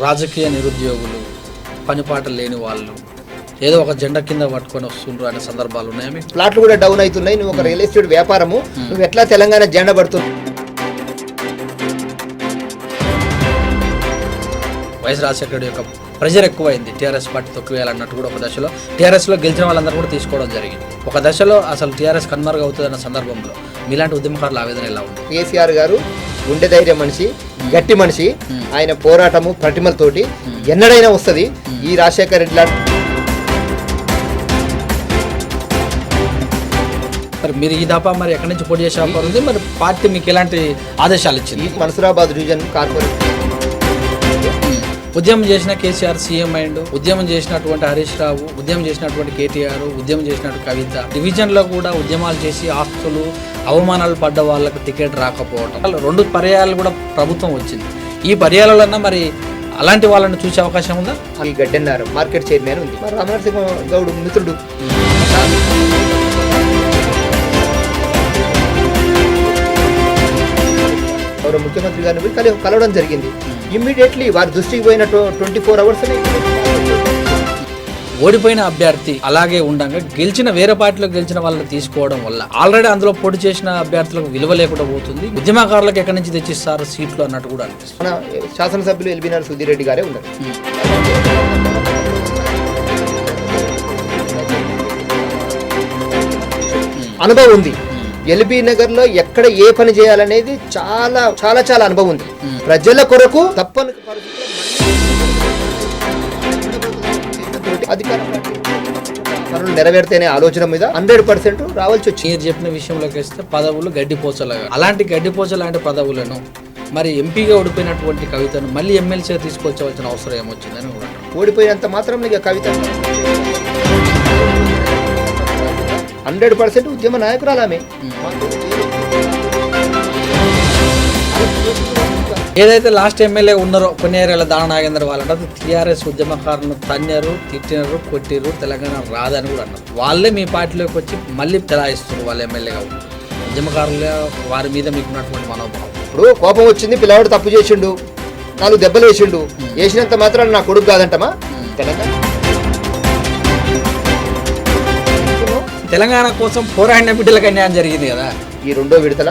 రాజకీయ నిరుద్యోగులు, పనిపాట లేని వాళ్ళు ఏదో ఒక జెండా కింద పట్టుకొని వస్తుండ్రు అనే సందర్భాలు ఉన్నాయా మీకు? ప్లాట్లు కూడా డౌన్ అవుతున్నాయి. నువ్వు ఒక రియల్ ఎస్టేట్ వ్యాపారము, నువ్వు ఎట్లా తెలంగాణ జెండా పడుతున్నావు? వైఎస్ రాజశేఖర యొక్క ప్రెజర్ ఎక్కువైంది, టీఆర్ఎస్ పార్టీ తొక్కివేయాలన్నట్టు కూడా ఒక దశలో టీఆర్ఎస్లో గెలిచిన వాళ్ళందరూ కూడా తీసుకోవడం జరిగింది. ఒక దశలో అసలు టీఆర్ఎస్ కన్మరుగు అవుతుందన్న సందర్భంలో మీలాంటి ఉద్యమకారుల ఆవేదన ఎలా ఉంది? కేసీఆర్ గారు గుండె ధైర్యం మనిషి, గట్టి మనిషి. ఆయన పోరాటము ప్రతిమలతోటి ఎన్నడైనా వస్తుంది. ఈ రాజశేఖర రెడ్డి మరి మీరు ఈ దఫా మరి ఎక్కడి నుంచి పోటీ చేసే అవకాశం ఉంది? మరి పార్టీ మీకు ఎలాంటి ఆదేశాలు ఇచ్చింది? మన్సూరాబాద్ డివిజన్ కార్పొరేషన్ ఉద్యమం చేసిన కేసీఆర్ సీఎం అయిండు, ఉద్యమం చేసినటువంటి హరీష్ రావు, ఉద్యమం చేసినటువంటి కేటీఆర్, ఉద్యమం చేసినటువంటి కవిత, డివిజన్లో కూడా ఉద్యమాలు చేసి ఆస్తులు అవమానాలు పడ్డ వాళ్ళకు టికెట్ రాకపోవడం, 2 పర్యాయాలు కూడా ప్రభుత్వం వచ్చింది. ఈ పర్యాయాలన్నా మరి అలాంటి వాళ్ళని చూసే అవకాశం ఉందా? ఈ గడ్డన్నారు మార్కెట్ చైర్మన్ ఉంది, మరి రామనరసింహ గౌడ్ మిత్రుడు. ముఖ్యమంత్రి గారిని పోయి కలవడం జరిగింది. ఇమ్మీడియట్లీ వారి దృష్టికి పోయిన 24 hours ఓడిపోయిన అభ్యర్థి అలాగే ఉండగా గెలిచిన వేరే పార్టీలో గెలిచిన వాళ్ళని తీసుకోవడం వల్ల ఆల్రెడీ అందులో పోటీ చేసిన అభ్యర్థులకు విలువ లేకుండా పోతుంది. ఉద్యమకారులకు ఎక్కడి నుంచి తెచ్చిస్తారు సీట్లు అన్నట్టు కూడా అనిపిస్తుంది. మన శాసనసభ్యులు ఎల్బీనగర్ సుధీర్ రెడ్డి గారే ఉన్నారు. అనుభవం ఉంది. ఎల్బీ నగర్ లో ఎక్కడ ఏ పని చేయాలనేది చాలా చాలా చాలా అనుభవం ఉంది. ప్రజల కొరకు తప్పని పనులు నెరవేర్తేనే ఆలోచన మీద 100% రావాల్సి వచ్చింది. మీరు చెప్పిన విషయంలోకి వస్తే పదవులు గడ్డిపోచలాగా, అలాంటి గడ్డిపోచ లాంటి పదవులను మరి ఎంపీగా ఓడిపోయినటువంటి కవితను మళ్ళీ ఎమ్మెల్సీగా తీసుకొచ్చవలసిన అవసరం ఏమొచ్చిందని కూడా ఓడిపోయినంత మాత్రం ఇక కవిత 100% ఉద్యమ నాయకురాలామే. ఏదైతే లాస్ట్ ఎమ్మెల్యే ఉన్నారో కొన్ని ఏరియాల దాన నాగేంద్ర వాళ్ళంటే టీఆర్ఎస్ ఉద్యమకారులను తన్నారు, తిట్టినారు, కొట్టిరు, తెలంగాణ రాదని కూడా అన్నారు. వాళ్ళే మీ పార్టీలోకి వచ్చి మళ్ళీ తెలాయిస్తున్నారు వాళ్ళు ఎమ్మెల్యేగా. ఉద్యమకారుల వారి మీద మీకున్నటువంటి మనోభావం. ఇప్పుడు కోపం వచ్చింది, పిల్లవాడు తప్పు చేసిండు, 4 దెబ్బలు వేసిండు, వేసినంత మాత్రం నా కొడుకు కాదంటమా? తెలంగాణ కోసం పోరాడిన బిడ్డలకు అన్యాయం జరిగింది కదా. ఈ 2వ విడతల